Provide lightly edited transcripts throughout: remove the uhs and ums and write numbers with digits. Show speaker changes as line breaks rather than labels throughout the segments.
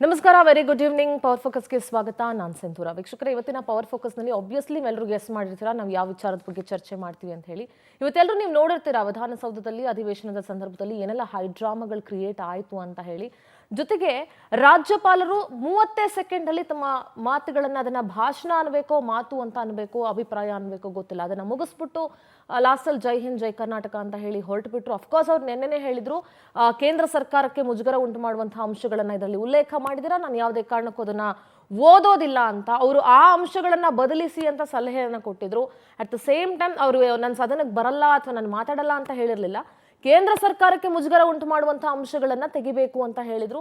ನಮಸ್ಕಾರ, very good evening. Power ಫೋಕಸ್ಗೆ ಸ್ವಾಗತ. ನಾನು ಸಿಂಧೂರ. ವೀಕ್ಷಕರೇ, ಇವತ್ತಿನ ಪವರ್ ಫೋಕಸ್ನಲ್ಲಿ ಆಬ್ವಿಯಸ್ಲಿ ಎಲ್ಲರೂ ಗೆಸ್ ಮಾಡಿರ್ತೀರಾ ನಾವು ಯಾವ ವಿಚಾರದ ಬಗ್ಗೆ ಚರ್ಚೆ ಮಾಡ್ತೀವಿ ಅಂತ ಹೇಳಿ. ಇವತ್ತೆಲ್ಲರೂ ನೀವು ನೋಡಿರ್ತೀರಾ ವಿಧಾನಸೌಧದಲ್ಲಿ ಅಧಿವೇಶನದ ಸಂದರ್ಭದಲ್ಲಿ ಏನೆಲ್ಲ ಹೈಡ್ರಾಮಾಗಳು ಕ್ರಿಯೇಟ್ ಆಯಿತು ಅಂತ ಹೇಳಿ. ಜೊತೆಗೆ ರಾಜ್ಯಪಾಲರು 30 ಸೆಕೆಂಡಲ್ಲಿ ತಮ್ಮ ಮಾತುಗಳನ್ನು, ಅದನ್ನ ಭಾಷಣ ಅನ್ಬೇಕೋ ಮಾತು ಅಂತ ಅನ್ಬೇಕು, ಅಭಿಪ್ರಾಯ ಅನ್ಬೇಕೋ ಗೊತ್ತಿಲ್ಲ, ಅದನ್ನ ಮುಗಿಸ್ಬಿಟ್ಟು ಲಾಸ್ಟಲ್ಲಿ ಜೈ ಹಿಂದ್ ಜೈ ಕರ್ನಾಟಕ ಅಂತ ಹೇಳಿ ಹೊರಟುಬಿಟ್ರು. ಅಫ್ಕೋರ್ಸ್ ಅವ್ರು ನೆನ್ನೆನೇ ಹೇಳಿದ್ರು ಕೇಂದ್ರ ಸರ್ಕಾರಕ್ಕೆ ಮುಜುಗರ ಉಂಟು ಮಾಡುವಂತಹ ಅಂಶಗಳನ್ನ ಇದರಲ್ಲಿ ಉಲ್ಲೇಖ ಮಾಡಿದಿರಾ, ನಾನು ಯಾವುದೇ ಕಾರಣಕ್ಕೂ ಅದನ್ನ ಓದೋದಿಲ್ಲ ಅಂತ ಅವರು ಆ ಅಂಶಗಳನ್ನ ಬದಲಿಸಿ ಅಂತ ಸಲಹೆಯನ್ನ ಕೊಟ್ಟಿದ್ರು. ಅಟ್ ದ ಸೇಮ್ ಟೈಮ್ ಅವರು ನನ್ನ ಸದನಕ್ಕೆ ಬರಲ್ಲ ಅಥವಾ ನಾನು ಮಾತಾಡಲ್ಲ ಅಂತ ಹೇಳಿರಲಿಲ್ಲ. ಕೇಂದ್ರ ಸರ್ಕಾರಕ್ಕೆ ಮುಜುಗರ ಉಂಟು ಮಾಡುವಂತಹ ಅಂಶಗಳನ್ನ ತೆಗಿಬೇಕು ಅಂತ ಹೇಳಿದ್ರು.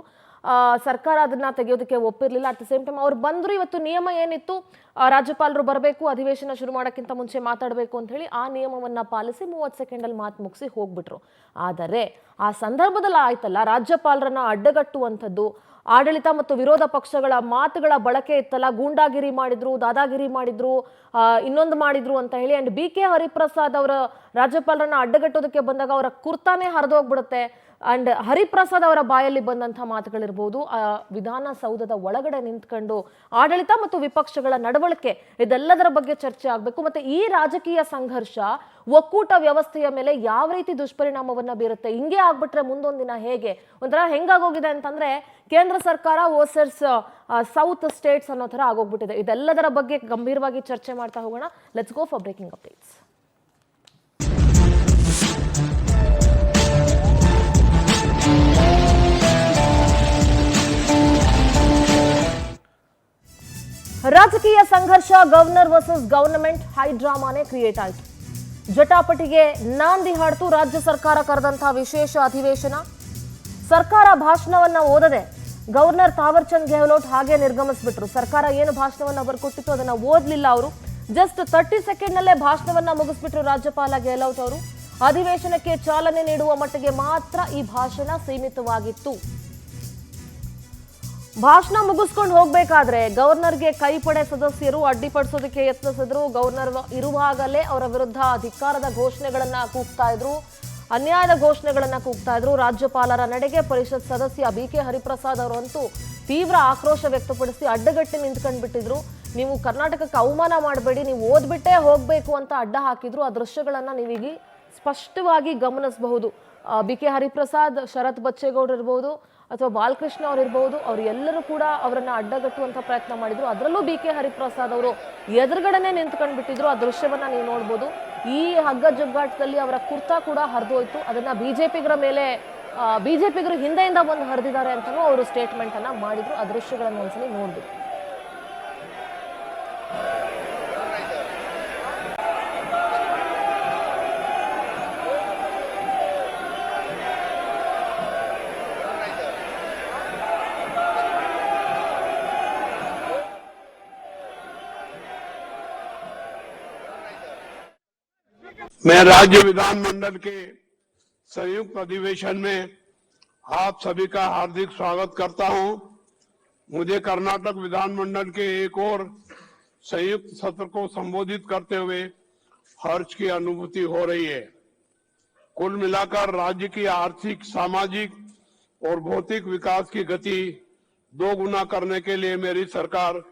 ಸರ್ಕಾರ ಅದನ್ನ ತೆಗೆಯೋದಕ್ಕೆ ಒಪ್ಪಿರಲಿಲ್ಲ. ಅಟ್ ದ ಸೇಮ್ ಟೈಮ್ ಅವ್ರು ಬಂದ್ರು. ಇವತ್ತು ನಿಯಮ ಏನಿತ್ತು, ರಾಜ್ಯಪಾಲರು ಬರಬೇಕು, ಅಧಿವೇಶನ ಶುರು ಮಾಡೋಕ್ಕಿಂತ ಮುಂಚೆ ಮಾತಾಡಬೇಕು ಅಂತ ಹೇಳಿ ಆ ನಿಯಮವನ್ನ ಪಾಲಿಸಿ 30 ಸೆಕೆಂಡಲ್ಲಿ ಮಾತು ಮುಗಿಸಿ ಹೋಗ್ಬಿಟ್ರು. ಆದರೆ ಆ ಸಂದರ್ಭದಲ್ಲಿ ಆಯ್ತಲ್ಲ, ರಾಜ್ಯಪಾಲರನ್ನ ಅಡ್ಡಗಟ್ಟುವಂಥದ್ದು, ಆಡಳಿತ ಮತ್ತು ವಿರೋಧ ಪಕ್ಷಗಳ ಮಾತುಗಳ ಬಳಕೆ ಇತ್ತಲ್ಲ, ಗೂಂಡಾಗಿರಿ ಮಾಡಿದ್ರು, ದಾದಾಗಿರಿ ಮಾಡಿದ್ರು, ಇನ್ನೊಂದು ಮಾಡಿದ್ರು ಅಂತ ಹೇಳಿ. ಅಂಡ್ BK ಹರಿಪ್ರಸಾದ್ ಅವರ ರಾಜ್ಯಪಾಲರನ್ನ ಅಡ್ಡಗಟ್ಟೋದಕ್ಕೆ ಬಂದಾಗ ಅವರ ಕುರ್ತಾನೆ ಹರಿದೋಗ್ಬಿಡುತ್ತೆ. ಅಂಡ್ ಹರಿಪ್ರಸಾದ್ ಅವರ ಬಾಯಲ್ಲಿ ಬಂದಂತಹ ಮಾತುಗಳಿರ್ಬೋದು, ವಿಧಾನಸೌಧದ ಒಳಗಡೆ ನಿಂತ್ಕೊಂಡು ಆಡಳಿತ ಮತ್ತು ವಿಪಕ್ಷಗಳ ನಡವಳಿಕೆ, ಇದೆಲ್ಲದರ ಬಗ್ಗೆ ಚರ್ಚೆ ಆಗಬೇಕು. ಮತ್ತೆ ಈ ರಾಜಕೀಯ ಸಂಘರ್ಷ ಒಕ್ಕೂಟ ವ್ಯವಸ್ಥೆಯ ಮೇಲೆ ಯಾವ ರೀತಿ ದುಷ್ಪರಿಣಾಮವನ್ನ ಬೀರುತ್ತೆ, ಹಿಂಗೆ ಆಗ್ಬಿಟ್ರೆ ಮುಂದೊಂದಿನ ಹೇಗೆ, ಒಂಥರ ಹೆಂಗಾಗೋಗಿದೆ ಅಂತಂದ್ರೆ ಕೇಂದ್ರ ಸರ್ಕಾರ ವರ್ಸಸ್ ಸೌತ್ ಸ್ಟೇಟ್ಸ್ ಅನ್ನೋ ತರ ಆಗೋಗ್ಬಿಟ್ಟಿದೆ. ಇದೆಲ್ಲದರ ಬಗ್ಗೆ ಗಂಭೀರವಾಗಿ ಚರ್ಚೆ ಮಾಡ್ತಾ ಹೋಗೋಣ. Let's go for breaking updates. ರಾಜಕೀಯ ಸಂಘರ್ಷ, ಗವರ್ನರ್ ವರ್ಸಸ್ ಗವರ್ನಮೆಂಟ್ ಹೈಡ್ರಾಮಾನೇ ಕ್ರಿಯೇಟ್ ಆಯಿತು. ಜಟಾಪಟಿಗೆ ನಾಂದಿ ಹಾಡ್ತು ರಾಜ್ಯ ಸರ್ಕಾರ ಕರೆದಂತಹ ವಿಶೇಷ ಅಧಿವೇಶನ. ಸರ್ಕಾರ ಭಾಷಣವನ್ನ ಓದದೆ ಗವರ್ನರ್ ತಾವರ್ ಚಂದ್ ಗೆಹ್ಲೋಟ್ ಹಾಗೆ ನಿರ್ಗಮಿಸ್ಬಿಟ್ರು. ಸರ್ಕಾರ ಏನು ಭಾಷಣವನ್ನ ಬರ್ಕೊಟ್ಟಿತ್ತು ಅದನ್ನ ಓದ್ಲಿಲ್ಲ ಅವರು. ಜಸ್ಟ್ 30 ಸೆಕೆಂಡ್ನಲ್ಲೇ ಭಾಷಣವನ್ನ ಮುಗಿಸ್ಬಿಟ್ರು ರಾಜ್ಯಪಾಲ ಗೆಹ್ಲೋಟ್ ಅವರು. ಅಧಿವೇಶನಕ್ಕೆ ಚಾಲನೆ ನೀಡುವ ಮಟ್ಟಿಗೆ ಮಾತ್ರ ಈ ಭಾಷಣ ಸೀಮಿತವಾಗಿತ್ತು. ಭಾಷಣ ಮುಗಿಸ್ಕೊಂಡು ಹೋಗ್ಬೇಕಾದ್ರೆ ಗವರ್ನರ್ಗೆ ಕೈಪಡೆ ಸದಸ್ಯರು ಅಡ್ಡಿಪಡಿಸೋದಕ್ಕೆ ಯತ್ನಿಸಿದ್ರು. ಗವರ್ನರ್ ಇರುವಾಗಲೇ ಅವರ ವಿರುದ್ಧ ಧಿಕ್ಕಾರದ ಘೋಷಣೆಗಳನ್ನ ಕೂಗ್ತಾ ಇದ್ರು, ಅನ್ಯಾಯದ ಘೋಷಣೆಗಳನ್ನ ಕೂಗ್ತಾ ಇದ್ರು. ರಾಜ್ಯಪಾಲರ ನಡೆಗೆ ಪರಿಷತ್ ಸದಸ್ಯ BK ಹರಿಪ್ರಸಾದ್ ಅವರಂತೂ ತೀವ್ರ ಆಕ್ರೋಶ ವ್ಯಕ್ತಪಡಿಸಿ ಅಡ್ಡಗಟ್ಟಿ ನಿಂತ್ಕೊಂಡ್ ಬಿಟ್ಟಿದ್ರು. ನೀವು ಕರ್ನಾಟಕಕ್ಕೆ ಅವಮಾನ ಮಾಡಬೇಡಿ, ನೀವು ಓದ್ಬಿಟ್ಟೇ ಹೋಗ್ಬೇಕು ಅಂತ ಅಡ್ಡ ಹಾಕಿದ್ರು. ಆ ದೃಶ್ಯಗಳನ್ನ ನೀವೀಗ ಸ್ಪಷ್ಟವಾಗಿ ಗಮನಿಸಬಹುದು. BK ಹರಿಪ್ರಸಾದ್, ಶರತ್ ಬಚ್ಚೇಗೌಡರು ಇರ್ಬೋದು ಅಥವಾ ಬಾಲಕೃಷ್ಣ ಅವ್ರು ಇರ್ಬೋದು, ಅವ್ರು ಎಲ್ಲರೂ ಕೂಡ ಅವರನ್ನ ಅಡ್ಡಗಟ್ಟುವಂತ ಪ್ರಯತ್ನ ಮಾಡಿದ್ರು. ಅದರಲ್ಲೂ BK ಹರಿಪ್ರಸಾದ್ ಅವರು ಎದುರುಗಡೆನೆ ನಿಂತ್ಕೊಂಡ್ ಬಿಟ್ಟಿದ್ರು. ಆ ದೃಶ್ಯವನ್ನ ನೀವು ನೋಡ್ಬೋದು. ಈ ಹಗ್ಗ ಜಗ್ಗಾಟದಲ್ಲಿ ಅವರ ಕುರ್ತಾ ಕೂಡ ಹರಿದೋಯ್ತು. ಅದನ್ನ ಬಿಜೆಪಿಗರು ಹಿಂದೆಯಿಂದ ಬಂದು ಹರಿದಿದ್ದಾರೆ ಅಂತಾನೂ ಅವರು ಸ್ಟೇಟ್ಮೆಂಟ್ ಅನ್ನ ಮಾಡಿದ್ರು. ಆ ದೃಶ್ಯಗಳನ್ನು ಒಂದ್ಸಲಿ ನೋಡ್ಬೋದು.
मैं राज्य विधानमंडल के संयुक्त अधिवेशन में आप सभी का हार्दिक स्वागत करता हूं। मुझे कर्नाटक विधानमंडल के एक और संयुक्त सत्र को संबोधित करते हुए हर्ष की अनुभूति हो रही है। कुल मिलाकर राज्य की आर्थिक, सामाजिक और भौतिक विकास की गति 2 गुना करने के लिए मेरी सरकार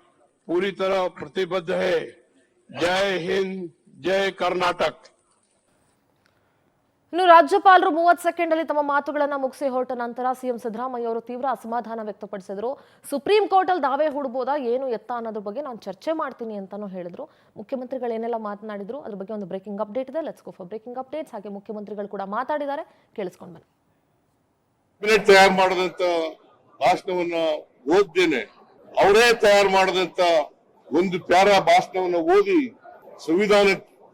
पूरी तरह प्रतिबद्ध है। जय हिंद, जय कर्नाटक।
ಇನ್ನು ರಾಜ್ಯಪಾಲರು 30 ಸೆಕೆಂಡ್ ಅಲ್ಲಿ ತಮ್ಮ ಮಾತುಗಳನ್ನ ಮುಗಿಸಿ ಹೊರಟ ನಂತರ ಸಿಎಂ ಸಿದ್ದರಾಮಯ್ಯ ಅವರು ತೀವ್ರ ಅಸಮಾಧಾನ ವ್ಯಕ್ತಪಡಿಸಿದ್ರು. ಸುಪ್ರೀಂ ಕೋರ್ಟ್ ಅಲ್ಲಿ ದಾವೆ ಹೂಡಬಹುದಾ ಏನು ಎತ್ತ ಅನ್ನೋದ್ರ ಬಗ್ಗೆ ನಾನು ಚರ್ಚೆ ಮಾಡ್ತೀನಿ ಅಂತಾನೂ ಹೇಳಿದ್ರು. ಮುಖ್ಯಮಂತ್ರಿಗಳು ಏನೆಲ್ಲ ಮಾತನಾಡಿದ್ರು ಅದ್ರ ಬಗ್ಗೆ ಒಂದು ಬ್ರೇಕಿಂಗ್ ಅಪ್ಡೇಟ್ ಇದೆ. Let's go for breaking updates. ಹಾಗೆ ಮುಖ್ಯಮಂತ್ರಿಗಳು ಕೂಡ ಮಾತಾಡಿದ್ದಾರೆ, ಕೇಳಿಸ್ಕೊಂಡು ಬನ್ನಿ.
ತಯಾರು ಮಾಡಿದಂತ ಭಾಷಣವನ್ನ ಓದ್ದೇನೆ, ಅವರೇ ತಯಾರು ಮಾಡಿದಂತ ಒಂದು ಪ್ಯಾರಾ ಭಾಷಣವನ್ನ ಓದಿ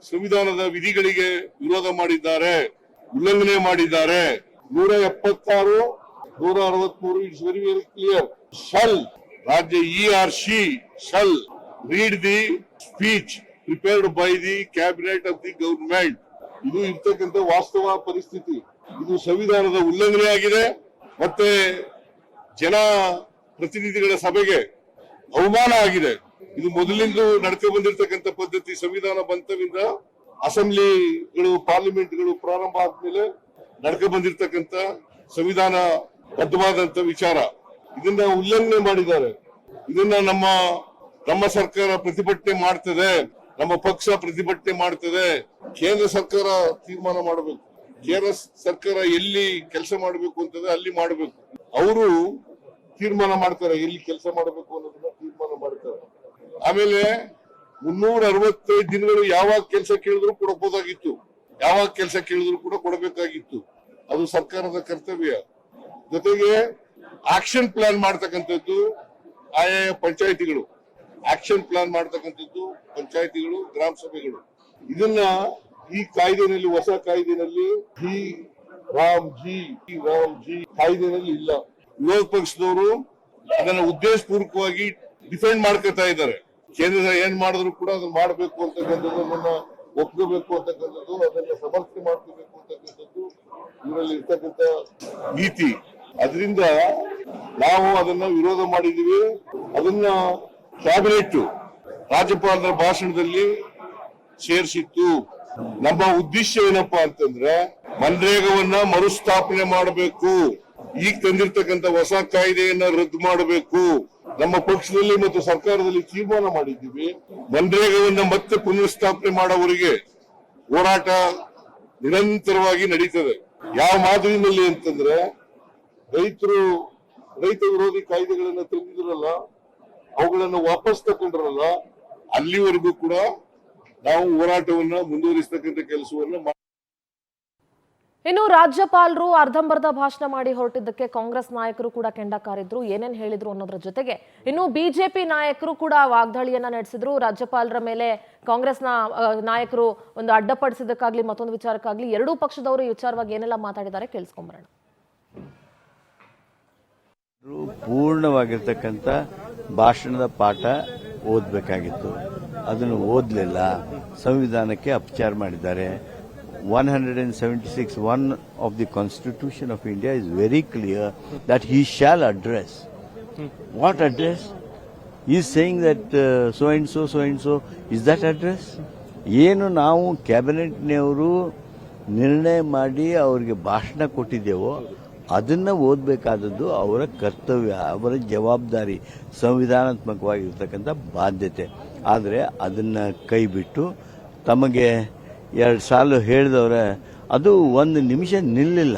ಸಂವಿಧಾನದ ವಿಧಿಗಳಿಗೆ ವಿರೋಧ ಮಾಡಿದ್ದಾರೆ, ಉಲ್ಲಂಘನೆ ಮಾಡಿದ್ದಾರೆ. 176, 163 it's very very clear. Shall ರಾಜ್ಯ ERC shall read the speech prepared by the cabinet of the government. ಇದು ಇರ್ತಕ್ಕಂಥ ವಾಸ್ತವ ಪರಿಸ್ಥಿತಿ. ಇದು ಸಂವಿಧಾನದ ಉಲ್ಲಂಘನೆ ಆಗಿದೆ. ಮತ್ತೆ ಜನ ಪ್ರತಿನಿಧಿಗಳ ಸಭೆಗೆ ಅವಮಾನ ಆಗಿದೆ. ಇದು ಮೊದಲಿಂದ ನಡ್ಕೊ ಬಂದಿರತಕ್ಕಂಥ ಪದ್ಧತಿ. ಸಂವಿಧಾನ ಬಂತವಿಂದ ಅಸೆಂಬ್ಲಿಗಳು, ಪಾರ್ಲಿಮೆಂಟ್ಗಳು ಪ್ರಾರಂಭ ಆದ್ಮೇಲೆ ನಡ್ಕೊ ಬಂದಿರತಕ್ಕಂಥ ಸಂವಿಧಾನ ಬದ್ಧವಾದಂತ ವಿಚಾರ. ಇದನ್ನ ಉಲ್ಲಂಘನೆ ಮಾಡಿದ್ದಾರೆ. ಇದನ್ನ ನಮ್ಮ ಸರ್ಕಾರ ಪ್ರತಿಭಟನೆ ಮಾಡ್ತದೆ, ನಮ್ಮ ಪಕ್ಷ ಪ್ರತಿಭಟನೆ ಮಾಡ್ತದೆ. ಕೇಂದ್ರ ಸರ್ಕಾರ ತೀರ್ಮಾನ ಮಾಡಬೇಕು. ಕೇಂದ್ರ ಸರ್ಕಾರ ಎಲ್ಲಿ ಕೆಲಸ ಮಾಡಬೇಕು ಅಂತಂದ್ರೆ ಅಲ್ಲಿ ಮಾಡಬೇಕು. ಅವರು ತೀರ್ಮಾನ ಮಾಡ್ತಾರೆ ಎಲ್ಲಿ ಕೆಲಸ ಮಾಡಬೇಕು ಅನ್ನೋದನ್ನ ತೀರ್ಮಾನ ಮಾಡ್ತಾರೆ. ಆಮೇಲೆ 365 ದಿನಗಳು ಯಾವಾಗ ಕೆಲಸ ಕೇಳಿದ್ರು ಕೊಡಬಹುದಾಗಿತ್ತು, ಯಾವಾಗ ಕೆಲಸ ಕೇಳಿದ್ರು ಕೂಡ ಕೊಡಬೇಕಾಗಿತ್ತು. ಅದು ಸರ್ಕಾರದ ಕರ್ತವ್ಯ. ಜೊತೆಗೆ ಆಕ್ಷನ್ ಪ್ಲಾನ್ ಮಾಡ್ತಕ್ಕಂಥದ್ದು ಆಯಾಯ ಪಂಚಾಯಿತಿಗಳು, ಆಕ್ಷನ್ ಪ್ಲಾನ್ ಮಾಡ್ತಕ್ಕಂಥದ್ದು ಪಂಚಾಯಿತಿಗಳು, ಗ್ರಾಮ ಸಭೆಗಳು. ಇದನ್ನ ಈ ಕಾಯ್ದೆನಲ್ಲಿ, ಹೊಸ ಕಾಯ್ದೆನಲ್ಲಿ ರಾಮ್ ಜಿ ಕಾಯ್ದೆನಲ್ಲಿ ಇಲ್ಲ. ವಿರೋಧ ಪಕ್ಷದವರು ಅದನ್ನ ಉದ್ದೇಶಪೂರ್ವಕವಾಗಿ ಡಿಫೆಂಡ್ ಮಾಡ್ಕೊತಾ ಇದ್ದಾರೆ. ಕೇಂದ್ರ ಏನ್ ಮಾಡಿದ್ರು ಕೂಡ ಅದನ್ನ ಮಾಡಬೇಕು ಅಂತಕ್ಕಂಥದ್ದು, ಅದನ್ನ ಒಪ್ಕೋಬೇಕು ಅಂತಕ್ಕಂಥದ್ದು, ಅದನ್ನ ಸಮರ್ಥನೆ ಮಾಡ್ಕೋಬೇಕು ಅಂತಕ್ಕಂಥದ್ದು ಇವರಲ್ಲಿ ಇರ್ತಕ್ಕಂಥ ನೀತಿ. ಅದರಿಂದ ನಾವು ಅದನ್ನ ವಿರೋಧ ಮಾಡಿದೀವಿ. ಅದನ್ನ ಕ್ಯಾಬಿನೆಟ್ ರಾಜ್ಯಪಾಲರ ಭಾಷಣದಲ್ಲಿ ಸೇರಿಸಿತ್ತು. ನಮ್ಮ ಉದ್ದೇಶ ಏನಪ್ಪಾ ಅಂತಂದ್ರೆ ಮನ್ರೇಗಾವನ್ನ ಮರುಸ್ಥಾಪನೆ ಮಾಡಬೇಕು. ಈಗ ತಂದಿರ್ತಕ್ಕಂಥ ಹೊಸ ಕಾಯ್ದೆಯನ್ನ ರದ್ದು ಮಾಡಬೇಕು. ನಮ್ಮ ಪಕ್ಷದಲ್ಲಿ ಮತ್ತು ಸರ್ಕಾರದಲ್ಲಿ ತೀರ್ಮಾನ ಮಾಡಿದ್ದೀವಿ. ಮನ್ರೇಗಾವನ್ನ ಮತ್ತೆ ಪುನರ್ಸ್ಥಾಪನೆ ಮಾಡೋವರೆಗೆ ಹೋರಾಟ ನಿರಂತರವಾಗಿ ನಡೀತದೆ. ಯಾವ ಮಾದರಿನಲ್ಲಿ ಅಂತಂದ್ರೆ ರೈತ ವಿರೋಧಿ ಕಾಯ್ದೆಗಳನ್ನ ತಂದಿದ್ರಲ್ಲ, ಅವುಗಳನ್ನ ವಾಪಸ್ ತಗೊಂಡ್ರಲ್ಲ, ಅಲ್ಲಿವರೆಗೂ ಕೂಡ ನಾವು ಹೋರಾಟವನ್ನ ಮುಂದುವರಿಸತಕ್ಕಂಥ ಕೆಲಸವನ್ನ.
ಇನ್ನು ರಾಜ್ಯಪಾಲರು ಅರ್ಧಂಬರ್ಧ ಭಾಷಣ ಮಾಡಿ ಹೊರಟಿದ್ದಕ್ಕೆ ಕಾಂಗ್ರೆಸ್ ನಾಯಕರು ಕೂಡ ಕೆಂಡ ಕಾರಿದ್ರು. ಏನೇನ್ ಹೇಳಿದ್ರು ಅನ್ನೋದ್ರ ಜೊತೆಗೆ ಇನ್ನು ಬಿಜೆಪಿ ನಾಯಕರು ಕೂಡ ವಾಗ್ದಾಳಿಯನ್ನ ನಡೆಸಿದ್ರು. ರಾಜ್ಯಪಾಲರ ಮೇಲೆ ಕಾಂಗ್ರೆಸ್ನ ನಾಯಕರು ಒಂದು ಅಡ್ಡಪಡಿಸಿದ್ದಕ್ಕಾಗ್ಲಿ ಮತ್ತೊಂದು ವಿಚಾರಕ್ಕಾಗ್ಲಿ ಎರಡೂ ಪಕ್ಷದವರು ಈ ವಿಚಾರವಾಗಿ ಏನೆಲ್ಲ ಮಾತಾಡಿದ್ದಾರೆ ಕೇಳಿಸ್ಕೊಂಬರೋಣ.
ಪೂರ್ಣವಾಗಿರ್ತಕ್ಕಂಥ ಭಾಷಣದ ಪಾಠ ಓದಬೇಕಾಗಿತ್ತು, ಅದನ್ನು ಓದಲಿಲ್ಲ. ಸಂವಿಧಾನಕ್ಕೆ ಅಪಚಾರ ಮಾಡಿದ್ದಾರೆ. 176(1) of the Constitution of India is very clear that he shall address. What address? He is saying that so and so. Is that address? ಏನು ನಾವು ಕ್ಯಾಬಿನೆಟ್ನವರು ನಿರ್ಣಯ ಮಾಡಿ ಅವರಿಗೆ ಭಾಷಣ ಕೊಟ್ಟಿದ್ದೇವೋ ಅದನ್ನ ಓದಬೇಕಾದದ್ದು ಅವರ ಕರ್ತವ್ಯ, ಅವರ ಜವಾಬ್ದಾರಿ, ಸಂವಿಧಾನಾತ್ಮಕವಾಗಿರ್ತಕ್ಕಂಥ ಬಾಧ್ಯತೆ. ಆದರೆ ಅದನ್ನ ಕೈ ಬಿಟ್ಟು ತಮಗೆ 2 ಸಾಲು ಹೇಳಿದವ್ರೆ, ಅದು 1 ನಿಮಿಷ ನಿಲ್ಲಿಲ್ಲ.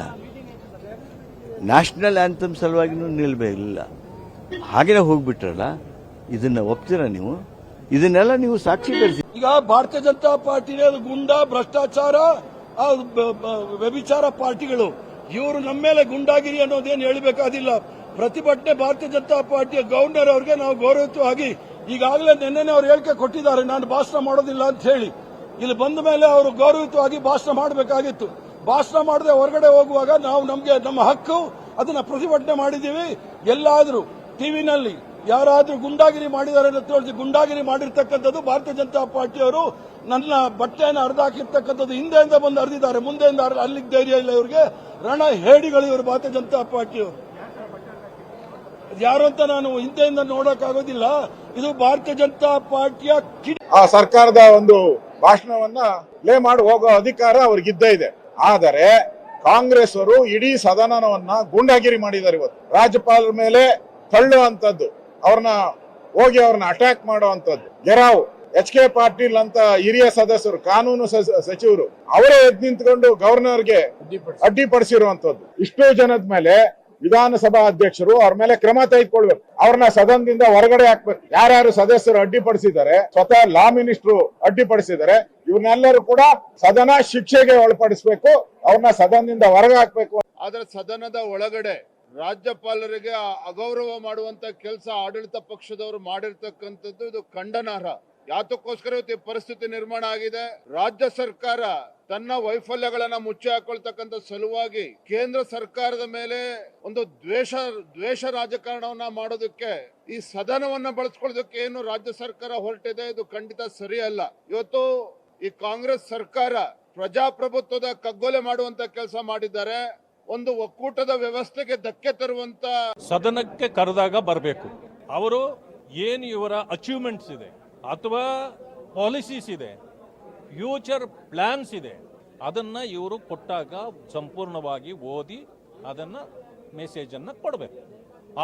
ನ್ಯಾಷನಲ್ ಆಂಥಮ್ ಸಲುವಾಗಿನೂ ನಿಲ್ಲಬೇಕಿಲ್ಲ, ಹಾಗೇನೆ ಹೋಗ್ಬಿಟ್ರಲ್ಲ. ಇದನ್ನ ಒಪ್ತೀರಾ ನೀವು? ಇದನ್ನೆಲ್ಲ ನೀವು ಸಾಕ್ಷಿ ಬೆಳೆಸಿ.
ಈಗ ಭಾರತೀಯ ಜನತಾ ಪಾರ್ಟಿ ಗುಂಡ, ಭ್ರಷ್ಟಾಚಾರ, ವ್ಯಭಿಚಾರ ಪಾರ್ಟಿಗಳು, ಇವರು ನಮ್ಮ ಮೇಲೆ ಗುಂಡಾಗಿರಿ ಅನ್ನೋದೇನು ಹೇಳಬೇಕಾದಿಲ್ಲ. ಪ್ರತಿಭಟನೆ ಭಾರತೀಯ ಜನತಾ ಪಾರ್ಟಿಯ ಗವರ್ನರ್ ಅವರಿಗೆ ನಾವು ಗೌರವಯುತವಾಗಿ ಈಗಾಗಲೇ ನಿನ್ನೆ ಅವರು ಹೇಳಿಕೆ ಕೊಟ್ಟಿದ್ದಾರೆ, ನಾನು ಭಾಷಣ ಮಾಡೋದಿಲ್ಲ ಅಂತ ಹೇಳಿ. ಇಲ್ಲಿ ಬಂದ ಮೇಲೆ ಅವರು ಗೌರವಯುತವಾಗಿ ಭಾಷಣ ಮಾಡಬೇಕಾಗಿತ್ತು. ಭಾಷಣ ಮಾಡದೆ ಹೊರಗಡೆ ಹೋಗುವಾಗ ನಾವು ನಮ್ಮ ಹಕ್ಕು, ಅದನ್ನ ಪ್ರತಿಭಟನೆ ಮಾಡಿದ್ದೀವಿ. ಎಲ್ಲಾದ್ರೂ ಟಿವಿನಲ್ಲಿ ಯಾರಾದ್ರೂ ಗುಂಡಾಗಿರಿ ಮಾಡಿದ್ದಾರೆ ಅಂತ ತೋರಿಸಿ, ಗುಂಡಾಗಿರಿ ಮಾಡಿರ್ತಕ್ಕಂಥದ್ದು ಭಾರತೀಯ ಜನತಾ ಪಾರ್ಟಿಯವರು. ನನ್ನ ಬಟ್ಟೆಯನ್ನು ಹರಿದಾಕಿರ್ತಕ್ಕಂಥದ್ದು ಹಿಂದೆಯಿಂದ ಬಂದು ಹರಿದಿದ್ದಾರೆ, ಮುಂದೆಯಿಂದ ಅಲ್ಲಿಗೆ ಧೈರ್ಯ ಇಲ್ಲ ಇವರಿಗೆ. ರಣ ಹೇಡಿಗಳು ಇವರು ಭಾರತೀಯ ಜನತಾ ಪಾರ್ಟಿಯವರು. ಯಾರು ಅಂತ ನಾನು ಹಿಂದೆಯಿಂದ ನೋಡೋಕ್ಕಾಗೋದಿಲ್ಲ. ಇದು ಭಾರತೀಯ ಜನತಾ ಪಾರ್ಟಿಯ
ಆ ಸರ್ಕಾರದ ಒಂದು ಭಾಷಣವನ್ನ ಪ್ಲೇ ಮಾಡಿ ಹೋಗೋ ಅಧಿಕಾರ ಅವ್ರಿಗಿದ್ದೇ ಇದೆ. ಆದರೆ ಕಾಂಗ್ರೆಸ್ ಅವರು ಇಡೀ ಸದನವನ್ನ ಗೂಂಡಾಗಿರಿ ಮಾಡಿದ್ದಾರೆ. ಇವತ್ತು ರಾಜ್ಯಪಾಲರ ಮೇಲೆ ತಳ್ಳುವಂತದ್ದು, ಅವ್ರನ್ನ ಅಟ್ಯಾಕ್ ಮಾಡುವಂತದ್ದು. ಗೆರಾವ್ HK ಪಾಟೀಲ್ ಅಂತ ಹಿರಿಯ ಸದಸ್ಯರು, ಕಾನೂನು ಸಚಿವರು, ಅವರೇ ಎದ್ದು ನಿಂತ್ಕೊಂಡು ಗವರ್ನರ್ಗೆ ಅಡ್ಡಿಪಡಿಸಿರುವಂತದ್ದು. ಇಷ್ಟು ಜನದ ಮೇಲೆ ವಿಧಾನಸಭಾ ಅಧ್ಯಕ್ಷರು ಅವ್ರ ಮೇಲೆ ಕ್ರಮ ತೆಗೆದುಕೊಳ್ಬೇಕು. ಅವ್ರನ್ನ ಸದನದಿಂದ ಹೊರಗಡೆ ಹಾಕ್ಬೇಕು. ಯಾರ್ಯಾರು ಸದಸ್ಯರು ಅಡ್ಡಿಪಡಿಸಿದ್ದಾರೆ, ಸ್ವತಃ ಲಾ ಮಿನಿಸ್ಟ್ರು ಅಡ್ಡಿಪಡಿಸಿದ್ದಾರೆ, ಇವ್ರನ್ನೆಲ್ಲರೂ ಕೂಡ ಸದನ ಶಿಕ್ಷೆಗೆ ಒಳಪಡಿಸಬೇಕು, ಅವ್ರನ್ನ ಸದನದಿಂದ ಹೊರಗೆ ಹಾಕ್ಬೇಕು.
ಆದ್ರೆ ಸದನದ ಒಳಗಡೆ ರಾಜ್ಯಪಾಲರಿಗೆ ಅಗೌರವ ಮಾಡುವಂತ ಕೆಲಸ ಆಡಳಿತ ಪಕ್ಷದವರು ಮಾಡಿರ್ತಕ್ಕಂಥದ್ದು ಇದು ಖಂಡನಾರ್ಹ. ಯಾತಕ್ಕೋಸ್ಕರ ಇವತ್ತು ಪರಿಸ್ಥಿತಿ ನಿರ್ಮಾಣ ಆಗಿದೆ. ರಾಜ್ಯ ಸರ್ಕಾರ ತನ್ನ ವೈಫಲ್ಯಗಳನ್ನ ಮುಚ್ಚಿ ಹಾಕೊಳ್ತಕ್ಕಂಥ ಸಲುವಾಗಿ ಕೇಂದ್ರ ಸರ್ಕಾರದ ಮೇಲೆ ಒಂದು ದ್ವೇಷ ರಾಜಕಾರಣವನ್ನ ಮಾಡೋದಕ್ಕೆ ಈ ಸದನವನ್ನ ಬಳಸ್ಕೊಳ್ಳೋದಕ್ಕೆ ಏನು ರಾಜ್ಯ ಸರ್ಕಾರ ಹೊರಟಿದೆ, ಇದು ಖಂಡಿತ ಸರಿಯಲ್ಲ. ಇವತ್ತು ಈ ಕಾಂಗ್ರೆಸ್ ಸರ್ಕಾರ ಪ್ರಜಾಪ್ರಭುತ್ವದ ಕಗ್ಗೊಲೆ ಮಾಡುವಂತ ಕೆಲಸ ಮಾಡಿದ್ದಾರೆ. ಒಂದು ಒಕ್ಕೂಟದ ವ್ಯವಸ್ಥೆಗೆ ಧಕ್ಕೆ ತರುವಂತ
ಸದನಕ್ಕೆ ಕರೆದಾಗ ಬರಬೇಕು. ಅವರು ಏನು ಇವರ ಅಚೀವ್ಮೆಂಟ್ಸ್ ಇದೆ ಅಥವಾ ಪಾಲಿಸೀಸ್ ಇದೆ, ಫ್ಯೂಚರ್ ಪ್ಲಾನ್ಸ್ ಇದೆ, ಅದನ್ನ ಇವರು ಕೊಟ್ಟಾಗ ಸಂಪೂರ್ಣವಾಗಿ ಓದಿ ಅದನ್ನ ಮೆಸೇಜ್ ಅನ್ನ ಕೊಡಬೇಕು.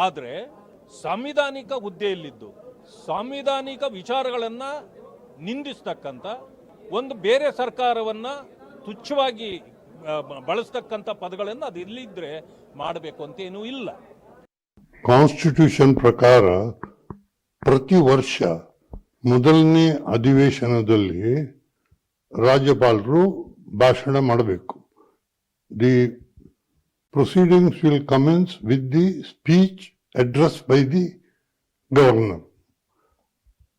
ಆದರೆ ಸಾಂವಿಧಾನಿಕ ಹುದ್ದೆಯಲ್ಲಿದ್ದು ಸಾಂವಿಧಾನಿಕ ವಿಚಾರಗಳನ್ನು ನಿಂದಿಸ್ತಕ್ಕಂಥ ಒಂದು ಬೇರೆ ಸರ್ಕಾರವನ್ನ ತುಚ್ಛವಾಗಿ ಬಳಸ್ತಕ್ಕಂಥ ಪದಗಳನ್ನು ಅದು ಇಲ್ಲಿದ್ರೆ ಮಾಡಬೇಕು ಅಂತ ಏನೂ ಇಲ್ಲ.
ಕಾನ್ಸ್ಟಿಟ್ಯೂಷನ್ ಪ್ರಕಾರ ಪ್ರತಿ ವರ್ಷ ಮೊದಲನೇ ಅಧಿವೇಶನದಲ್ಲಿ ರಾಜ್ಯಪಾಲರು ಭಾಷಣ ಮಾಡಬೇಕು. The proceedings will commence with the speech address by the governor.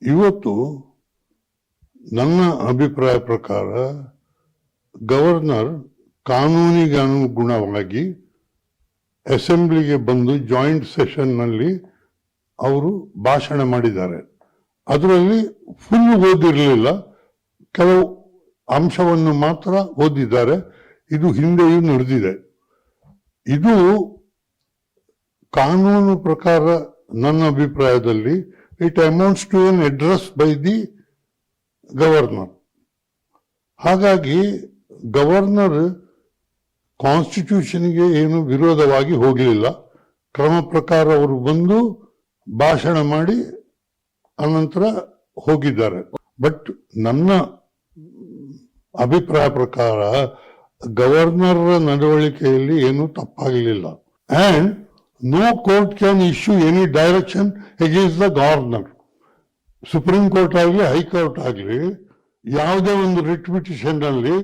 ಇವತ್ತು ನನ್ನ ಅಭಿಪ್ರಾಯ ಪ್ರಕಾರ ಗವರ್ನರ್ ಕಾನೂನಿಗೆ ಅನುಗುಣವಾಗಿ ಅಸೆಂಬ್ಲಿಗೆ ಬಂದು ಜಾಯಿಂಟ್ ಸೆಷನ್ನಲ್ಲಿ ಅವರು ಭಾಷಣ ಮಾಡಿದ್ದಾರೆ. ಅದರಲ್ಲಿ ಫುಲ್ ಓದಿರಲಿಲ್ಲ, ಕೆಲವು ಅಂಶವನ್ನು ಮಾತ್ರ ಓದಿದ್ದಾರೆ. ಇದು ಹಿಂದೆಯೂ ನಡೆದಿದೆ. ಇದು ಕಾನೂನು ಪ್ರಕಾರ ನನ್ನ ಅಭಿಪ್ರಾಯದಲ್ಲಿ it amounts to an address by the governor. ಹಾಗಾಗಿ ಗವರ್ನರ್ ಕಾನ್ಸ್ಟಿಟ್ಯೂಷನ್ಗೆ ಏನು ವಿರೋಧವಾಗಿ ಹೋಗಲಿಲ್ಲ. ಕ್ರಮ ಪ್ರಕಾರ ಅವರು ಬಂದು ಭಾಷಣ ಮಾಡಿ ಅನಂತರ ಹೋಗಿದ್ದಾರೆ. ಬಟ್ ನನ್ನ ಅಭಿಪ್ರಾಯ ಪ್ರಕಾರ ಗವರ್ನರ್ ನಡವಳಿಕೆಯಲ್ಲಿ ಏನೂ ತಪ್ಪಾಗಲಿಲ್ಲ. And no court can issue any direction against the governor. Supreme court ಆಗಲಿ ಹೈಕೋರ್ಟ್ ಆಗಲಿ ಯಾವುದೇ ಒಂದು ರಿಟ್ ಪಿಟಿಷನ್ ಅಲ್ಲಿ